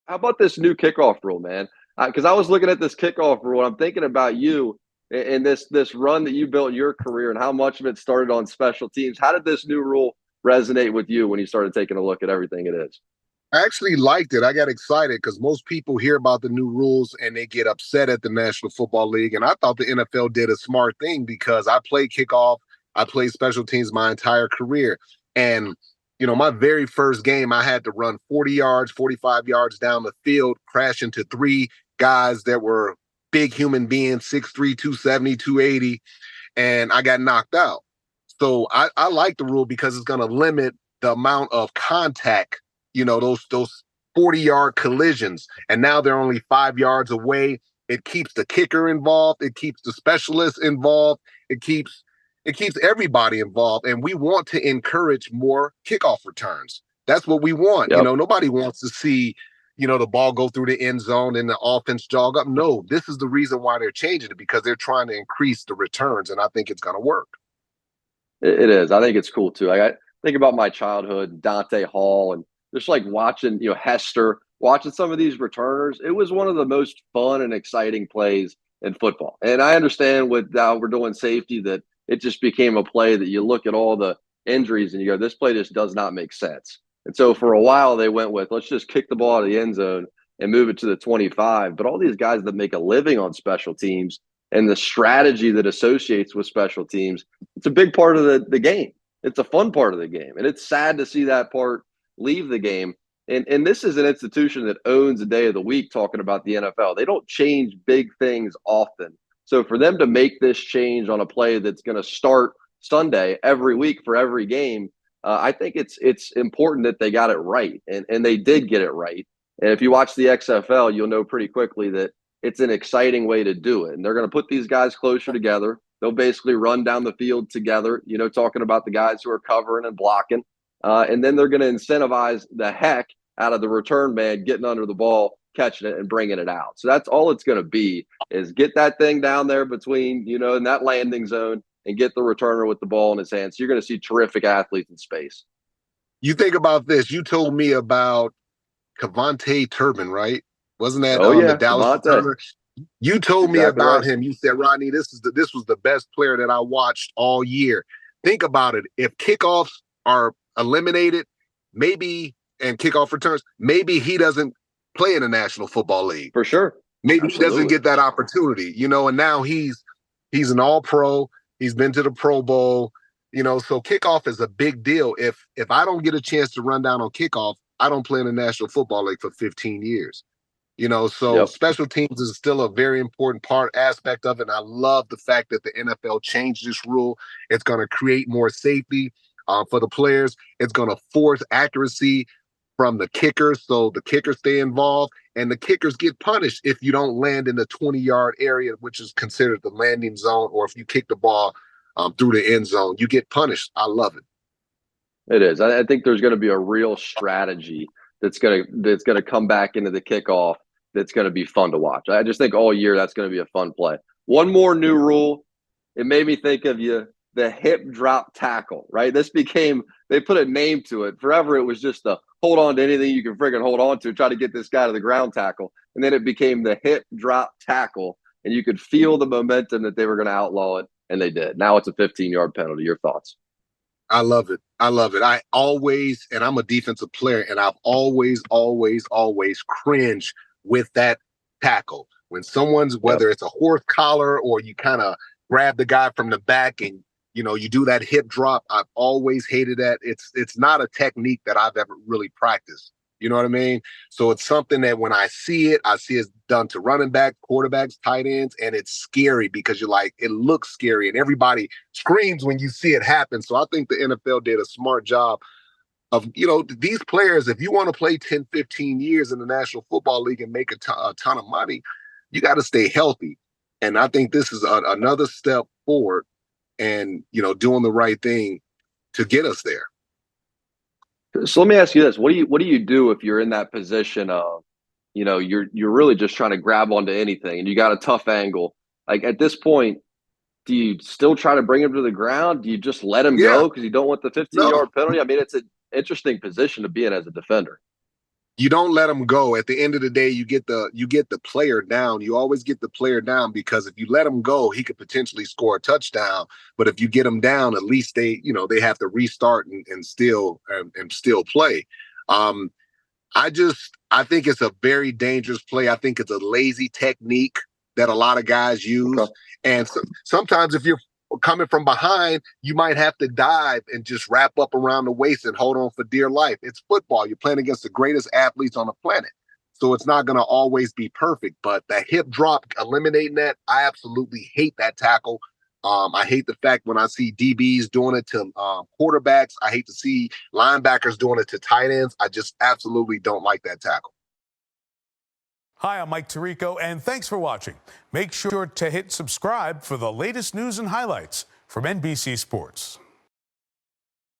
How about this new kickoff rule, man? Because I was looking at this kickoff rule, and I'm thinking about you and this run that you built in your career and how much of it started on special teams. How did this new rule resonate with you when you started taking a look at everything it is? I actually liked it. I got excited because most people hear about the new rules and they get upset at the National Football League. And I thought the NFL did a smart thing because I played kickoff, I played special teams my entire career. And, my very first game, I had to run 40 yards, 45 yards down the field, crash into three guys that were big human beings, 6'3, 270, 280, and I got knocked out. So I like the rule because it's going to limit the amount of contact, those 40-yard collisions. And now they're only 5 yards away. It keeps the kicker involved. It keeps the specialists involved. It keeps everybody involved. And we want to encourage more kickoff returns. That's what we want. Yep. Nobody wants to see, the ball go through the end zone and the offense jog up. No, this is the reason why they're changing it, because they're trying to increase the returns. And I think it's going to work. It is. I think it's cool too. I think about my childhood, Dante Hall, and just like watching, Hester, watching some of these returners. It was one of the most fun and exciting plays in football. And I understand with now we're doing safety that it just became a play that you look at all the injuries and you go, this play just does not make sense. And so for a while they went with, let's just kick the ball out of the end zone and move it to the 25. But all these guys that make a living on special teams and the strategy that associates with special teams, it's a big part of the game. It's a fun part of the game. And it's sad to see that part leave the game. And this is an institution that owns a day of the week talking about the NFL. They don't change big things often. So for them to make this change on a play that's going to start Sunday every week for every game, I think it's important that they got it right. And they did get it right. And if you watch the XFL, you'll know pretty quickly that it's an exciting way to do it. And they're going to put these guys closer together. They'll basically run down the field together, talking about the guys who are covering and blocking. And then they're going to incentivize the heck out of the return man getting under the ball, catching it, and bringing it out. So that's all it's going to be, is get that thing down there between, in that landing zone and get the returner with the ball in his hands. So you're going to see terrific athletes in space. You think about this. You told me about Cavante Turbin, right? Wasn't that Oh, the yeah, Dallas Devontae. returner? You told me Exactly about right. him. You said, Rodney, this was the best player that I watched all year. Think about it. If kickoffs are eliminated, maybe, and kickoff returns, maybe he doesn't play in the National Football League. For sure. Maybe he doesn't Absolutely. get that opportunity, and now he's an all-pro. He's been to the Pro Bowl, so kickoff is a big deal. If I don't get a chance to run down on kickoff, I don't play in the National Football League for 15 years. So Yep. special teams is still a very important aspect of it. And I love the fact that the NFL changed this rule. It's going to create more safety for the players. It's going to force accuracy from the kickers, so the kickers stay involved, and the kickers get punished if you don't land in the 20-yard area, which is considered the landing zone, or if you kick the ball through the end zone, you get punished. I love it. It is. I think there's going to be a real strategy that's going to come back into the kickoff that's going to be fun to watch. I just think all year that's going to be a fun play. One more new rule. It made me think of the hip drop tackle, right? They put a name to it. Forever it was just the hold on to anything you can friggin' hold on to, try to get this guy to the ground tackle. And then it became the hip drop tackle. And you could feel the momentum that they were going to outlaw it, and they did. Now it's a 15-yard penalty. Your thoughts? I love it. I love it. And I'm a defensive player, and I've always, always, always cringed with that tackle. When Yep. whether it's a horse collar or you kind of grab the guy from the back and, you do that hip drop, I've always hated that. It's not a technique that I've ever really practiced. You know what I mean? So it's something that when I see it done to running back, quarterbacks, tight ends, and it's scary because it looks scary and everybody screams when you see it happen. So I think the NFL did a smart job of, these players, if you want to play 10, 15 years in the National Football League and make a ton of money, you got to stay healthy. And I think this is another step forward and, doing the right thing to get us there. So let me ask you this: What do you do if you're in that position of, you're really just trying to grab onto anything and you got a tough angle? Like at this point, do you still try to bring him to the ground? Do you just let him Yeah, go because you don't want the 15-yard no, penalty? I mean, it's an interesting position to be in as a defender. You don't let them go. At the end of the day, you get the player down. You always get the player down, because if you let him go, he could potentially score a touchdown. But if you get him down, at least they have to restart and still play. I think it's a very dangerous play. I think it's a lazy technique that a lot of guys use. Okay. And sometimes if you're coming from behind, you might have to dive and just wrap up around the waist and hold on for dear life. It's football. You're playing against the greatest athletes on the planet. So it's not going to always be perfect. But that hip drop, eliminating that, I absolutely hate that tackle. I hate the fact when I see DBs doing it to quarterbacks. I hate to see linebackers doing it to tight ends. I just absolutely don't like that tackle. Hi, I'm Mike Tirico, and thanks for watching. Make sure to hit subscribe for the latest news and highlights from NBC Sports.